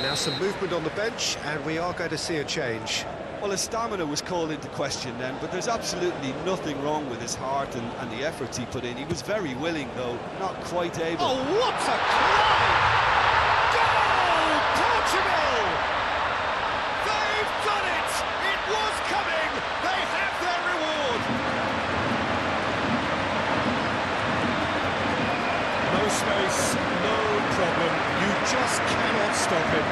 Now some movement on the bench, and we are going to see a change. Well, his stamina was called into question then, but there's absolutely nothing wrong with his heart and the efforts he put in. He was very willing, though, not quite able. Oh, what a climb! Goal! Portugal! They've done it! It was coming! They have their reward! No space, no problem. You just cannot stop him.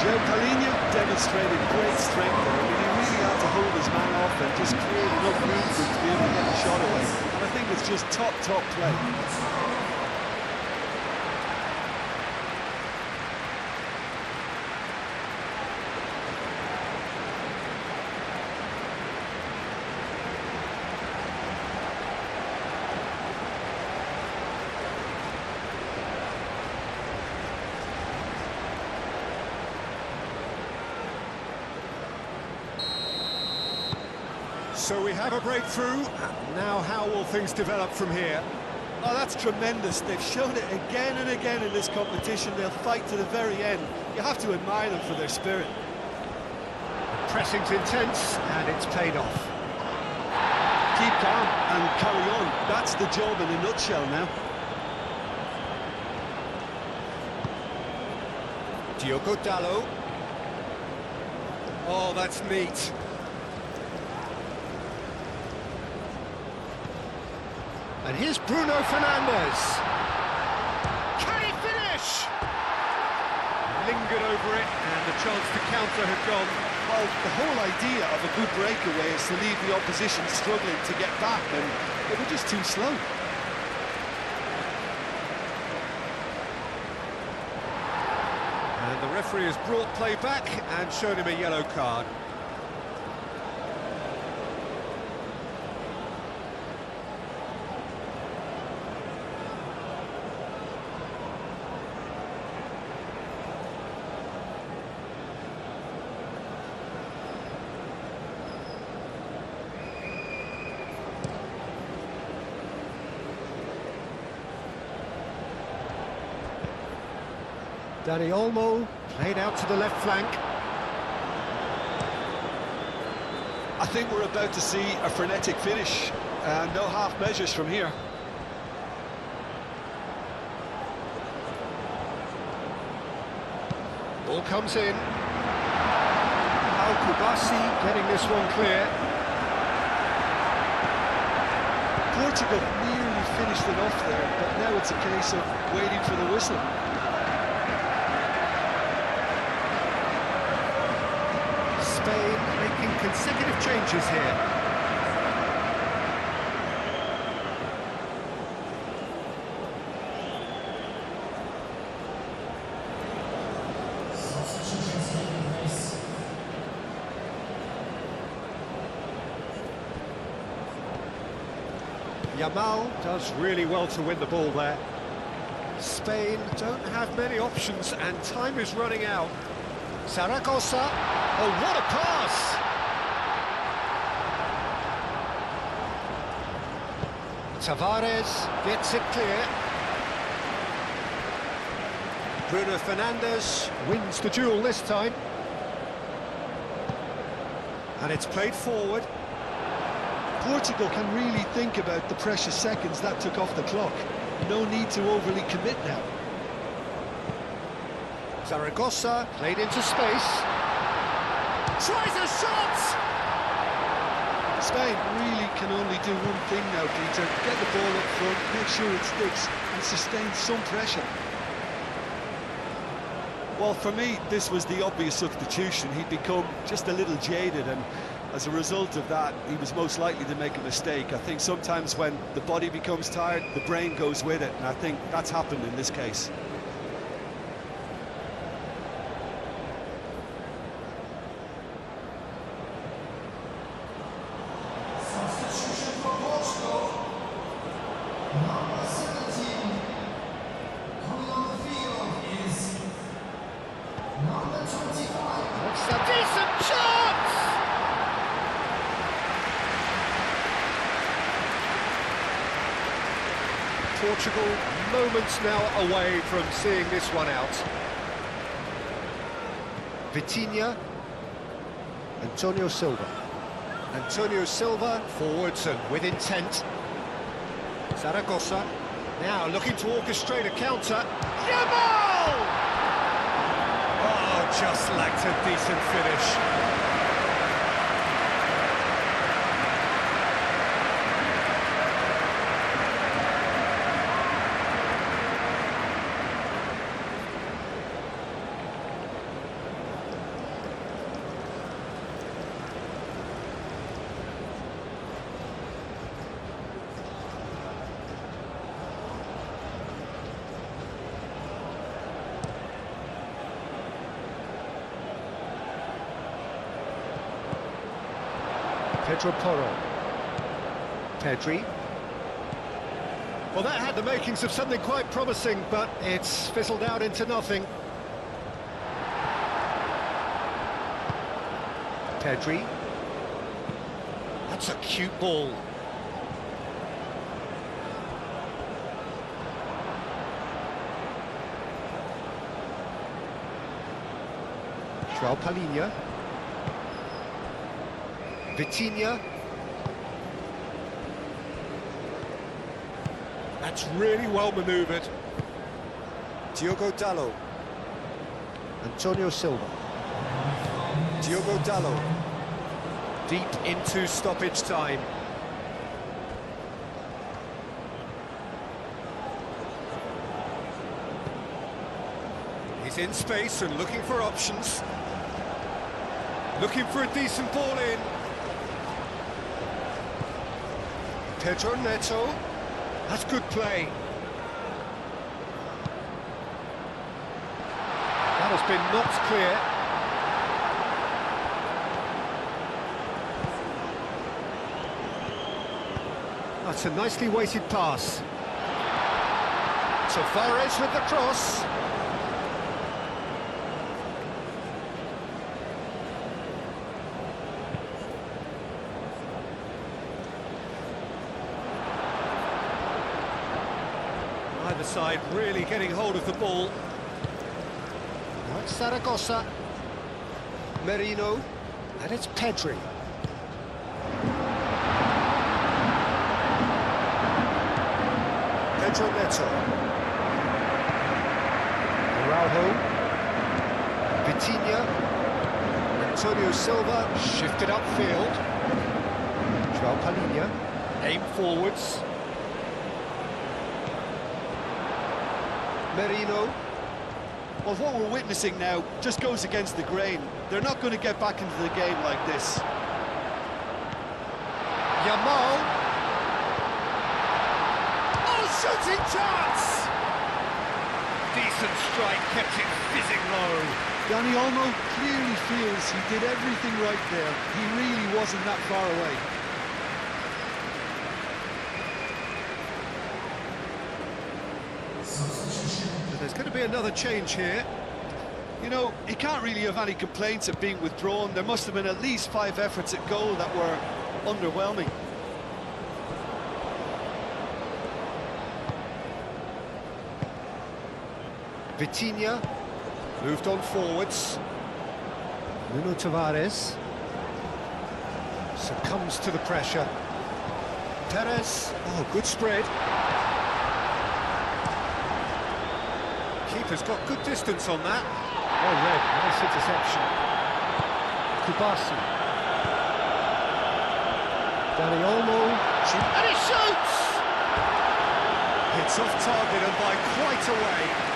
Joe Palhinha demonstrated great strength there. I mean, he really had to hold his man off and just create enough room for him to be able to get the shot away. And I think it's just top play. So we have a breakthrough. Now how will things develop from here? Oh, that's tremendous. They've shown it again and again in this competition. They'll fight to the very end. You have to admire them for their spirit. Pressing's intense, and it's paid off. Keep calm and carry on. That's the job in a nutshell now. Diogo Dallo. Oh, that's neat. And here's Bruno Fernandes. Can he finish? Lingered over it, and the chance to counter had gone. Well, the whole idea of a good breakaway is to leave the opposition struggling to get back, and they were just too slow. And the referee has brought play back and shown him a yellow card. Dani Olmo Played out to the left flank. I think we're about to see a frenetic finish, and no half measures from here. Ball comes in. Al-Kubasi getting this one clear. Portugal nearly finished it off there, but now it's a case of waiting for the whistle. Spain making consecutive changes here. Substitutions taking place. Yamal does really well to win the ball there. Spain don't have many options and time is running out. Zaragoza, oh what a pass! Tavares gets it clear. Bruno Fernandes wins the duel this time. And it's played forward. Portugal can really think about the precious seconds that took off the clock. No need to overly commit now. Zaragoza played into space. Tries a shot! Spain really can only do one thing now, Peter. Get the ball up front, make sure it sticks, and sustain some pressure. Well, for me, this was the obvious substitution. He'd become just a little jaded, and as a result of that, he was most likely to make a mistake. I think sometimes when the body becomes tired, the brain goes with it, and I think that's happened in this case. Substitution for Portugal. Number 17. Coming on the field is number 25. It's a decent chance! Portugal moments now away from seeing this one out. Vitinha, Antonio Silva. Antonio Silva forwards and with intent. Zaragoza now looking to orchestrate a counter. Yamal! Oh, just lacked a decent finish. Pedro Porro. Pedri. Well, that had the makings of something quite promising, but it's fizzled out into nothing. Pedri. That's a cute ball. João Palhinha. Vitinha. That's really well manoeuvred. Diogo Dalot. Antonio Silva. Diogo Dalot. Deep into stoppage time. He's in space and looking for options. Looking for a decent ball in. Pedro Neto. That's good play. That has been knocked clear. That's a nicely weighted pass. Tavares with the cross. Either side really getting hold of the ball. That's Zaragoza. Merino. And it's Pedri. Pedro Neto. Araujo. Vitinha. Antonio Silva shifted upfield. João Palhinha. Aim forwards. Merino. Well, what we're witnessing now just goes against the grain. They're not going to get back into the game like this. Yamal. Oh, shooting chance! Decent strike, kept it fizzing low. Dani Olmo clearly feels he did everything right there. He really wasn't that far away. So there's going to be another change here. You know, he can't really have any complaints at being withdrawn. There must have been at least 5 efforts at goal that were underwhelming. Vitinha moved on forwards. Nuno Tavares succumbs to the pressure. Perez, oh, good spread. Keeper's got good distance on that. Oh, red, nice interception. Kubasi. Dani Olmo, and he shoots! It's off target and by quite a way.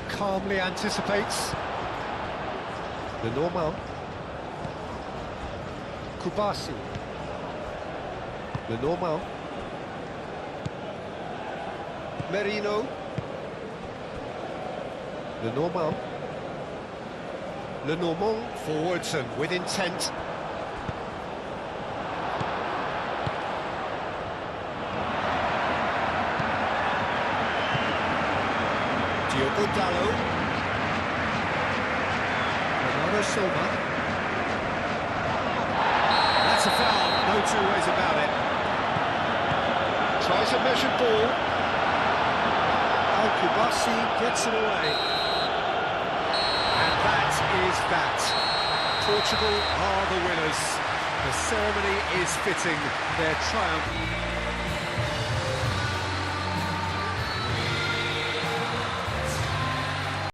Calmly anticipates. The normal. Kubasi. The normal. Merino. The normal. Le Normand forwards and with intent. Diogo Dallo. Bernardo Silva. That's a foul, no two ways about it. Tries a measured ball. Al-Kubasi gets it away. And that is that. Portugal are the winners. The ceremony is fitting their triumph.